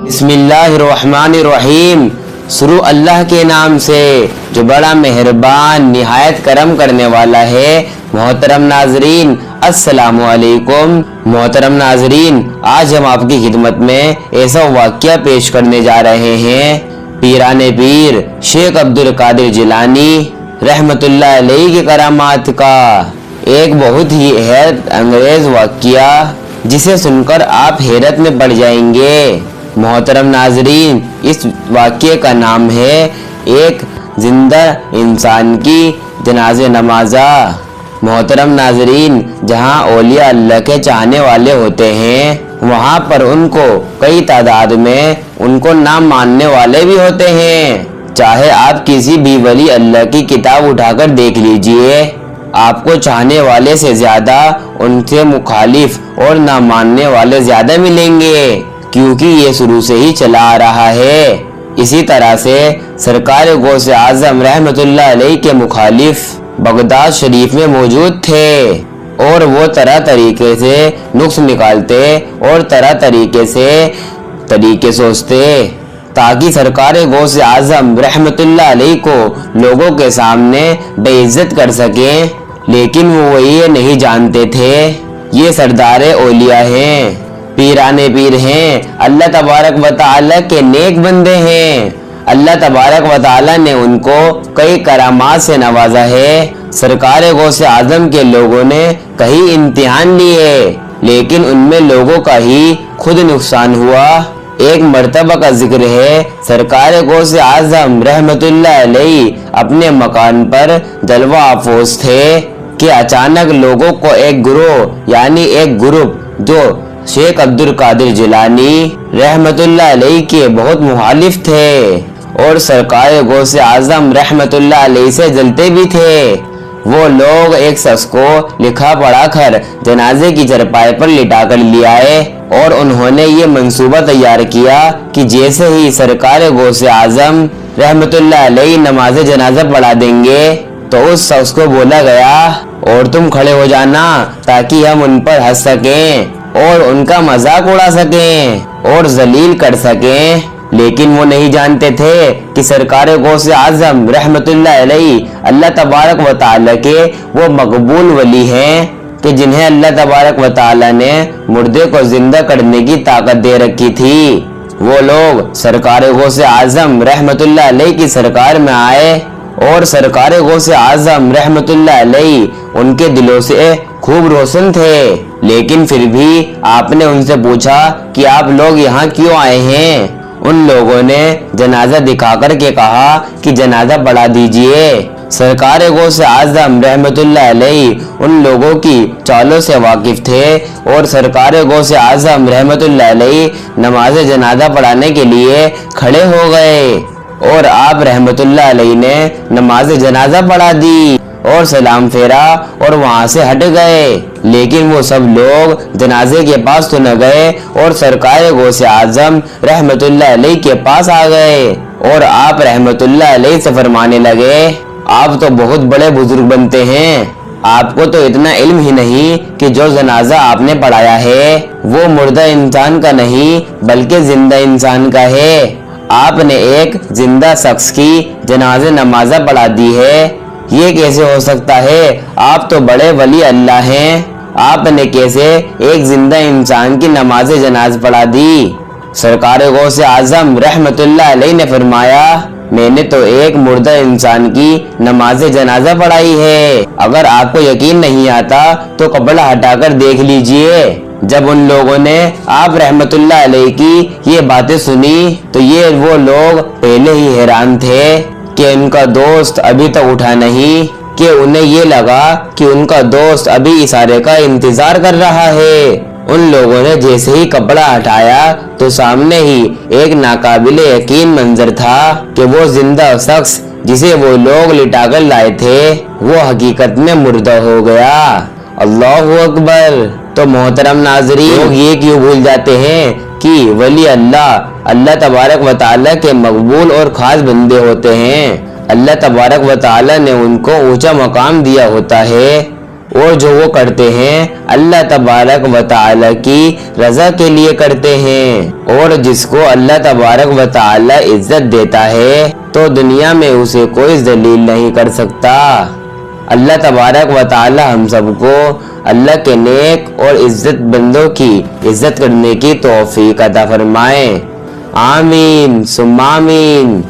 بسم اللہ الرحمن الرحیم، شروع اللہ کے نام سے جو بڑا مہربان نہایت کرم کرنے والا ہے۔ محترم ناظرین السلام علیکم۔ محترم ناظرین، آج ہم آپ کی خدمت میں ایسا واقعہ پیش کرنے جا رہے ہیں، پیران پیر شیخ عبدالقادر جیلانی رحمت اللہ علیہ کی کرامات کا ایک بہت ہی حیرت انگیز واقعہ، جسے سن کر آپ حیرت میں پڑ جائیں گے۔ محترم ناظرین، اس واقعے کا نام ہے ایک زندہ انسان کی جنازہ نمازہ۔ محترم ناظرین، جہاں اولیاء اللہ کے چاہنے والے ہوتے ہیں، وہاں پر ان کو کئی تعداد میں ان کو نہ ماننے والے بھی ہوتے ہیں۔ چاہے آپ کسی بھی ولی اللہ کی کتاب اٹھا کر دیکھ لیجئے، آپ کو چاہنے والے سے زیادہ ان سے مخالف اور نہ ماننے والے زیادہ ملیں گے، کیونکہ یہ شروع سے ہی چلا آ رہا ہے۔ اسی طرح سے سرکار غوث اعظم رحمت اللہ علیہ کے مخالف بغداد شریف میں موجود تھے، اور وہ طرح طریقے سے نقص نکالتے اور طرح طریقے سے طریقے سوچتے تاکہ سرکار غوث اعظم رحمت اللہ علیہ کو لوگوں کے سامنے بے عزت کر سکیں، لیکن وہ یہ نہیں جانتے تھے یہ سردار اولیاء ہیں، پیران پیر ہیں، اللہ تبارک و تعالی کے نیک بندے ہیں۔ اللہ تبارک و تعالی نے ان کو کئی کرامات سے نوازا ہے۔ سرکار غوث اعظم کے لوگوں نے کئی امتحان لیے، لیکن ان میں لوگوں کا ہی خود نقصان ہوا۔ ایک مرتبہ کا ذکر ہے، سرکار غوث اعظم رحمت اللہ علیہ اپنے مکان پر جلوہ افروز تھے کہ اچانک لوگوں کو ایک گروہ یعنی ایک گروپ جو شیخ عبدالقادر جیلانی رحمت اللہ علیہ کے بہت مخالف تھے اور سرکار غوث اعظم رحمت اللہ علیہ سے جلتے بھی تھے، وہ لوگ ایک شخص کو لکھا پڑھا کر جنازے کی چرپائی پر لٹا کر لے آئے، اور انہوں نے یہ منصوبہ تیار کیا کہ جیسے ہی سرکار غوث اعظم رحمت اللہ علیہ نماز جنازہ پڑھا دیں گے تو اس شخص کو بولا گیا اور تم کھڑے ہو جانا تاکہ ہم ان پر ہنس سکیں اور ان کا مذاق اڑا سکیں اور ذلیل کر سکیں۔ لیکن وہ نہیں جانتے تھے کہ سرکار غوث اعظم رحمت اللہ علیہ اللہ تبارک و تعالی کے وہ مقبول ولی ہیں کہ جنہیں اللہ تبارک و تعالی نے مردے کو زندہ کرنے کی طاقت دے رکھی تھی۔ وہ لوگ سرکار غوث اعظم رحمت اللہ علیہ کی سرکار میں آئے اور سرکار غوث اعظم رحمت اللہ علیہ ان کے دلوں سے خوب روشن تھے، لیکن پھر بھی آپ نے ان سے پوچھا کہ آپ لوگ یہاں کیوں آئے ہیں؟ ان لوگوں نے جنازہ دکھا کر کے کہا کہ جنازہ پڑھا دیجئے۔ سرکار غوث اعظم رحمت اللہ علیہ ان لوگوں کی چالوں سے واقف تھے اور سرکار غوث اعظم رحمت اللہ علیہ نماز جنازہ پڑھانے کے لیے کھڑے ہو گئے، اور آپ رحمت اللہ علیہ نے نماز جنازہ پڑھا دی اور سلام پھیرا اور وہاں سے ہٹ گئے، لیکن وہ سب لوگ جنازے کے پاس تو نہ گئے اور سرکار غوث اعظم رحمت اللہ علیہ کے پاس آ گئے، اور آپ رحمت اللہ علیہ سے فرمانے لگے، آپ تو بہت بڑے بزرگ بنتے ہیں، آپ کو تو اتنا علم ہی نہیں کہ جو جنازہ آپ نے پڑھایا ہے وہ مردہ انسان کا نہیں بلکہ زندہ انسان کا ہے۔ آپ نے ایک زندہ شخص کی جنازہ نمازہ پڑھا دی ہے، یہ کیسے ہو سکتا ہے؟ آپ تو بڑے ولی اللہ ہیں، آپ نے کیسے ایک زندہ انسان کی نماز جنازہ پڑھا دی؟ سرکار غوث اعظم رحمت اللہ علیہ نے فرمایا، میں نے تو ایک مردہ انسان کی نماز جنازہ پڑھائی ہے، اگر آپ کو یقین نہیں آتا تو کپڑا ہٹا کر دیکھ لیجئے۔ جب ان لوگوں نے آپ رحمت اللہ علیہ کی یہ باتیں سنی تو یہ وہ لوگ پہلے ہی حیران تھے کہ ان کا دوست ابھی تک اٹھا نہیں، کہ انہیں یہ لگا کہ ان کا دوست ابھی اشارے کا انتظار کر رہا ہے۔ ان لوگوں نے جیسے ہی کپڑا ہٹایا تو سامنے ہی ایک ناقابل یقین منظر تھا کہ وہ زندہ شخص جسے وہ لوگ لٹا کر لائے تھے وہ حقیقت میں مردہ ہو گیا۔ اللہ اکبر۔ تو محترم ناظرین، لوگ یہ کیوں بھول جاتے ہیں کہ ولی اللہ تبارک و تعالی کے مقبول اور خاص بندے ہوتے ہیں، اللہ تبارک و تعالی نے ان کو اونچا مقام دیا ہوتا ہے، اور جو وہ کرتے ہیں اللہ تبارک و تعالی کی رضا کے لیے کرتے ہیں، اور جس کو اللہ تبارک و تعالی عزت دیتا ہے تو دنیا میں اسے کوئی ذلیل نہیں کر سکتا۔ اللہ تبارک و تعالی ہم سب کو اللہ کے نیک اور عزت بندوں کی عزت کرنے کی توفیق عطا فرمائے۔ آمین ثم آمین۔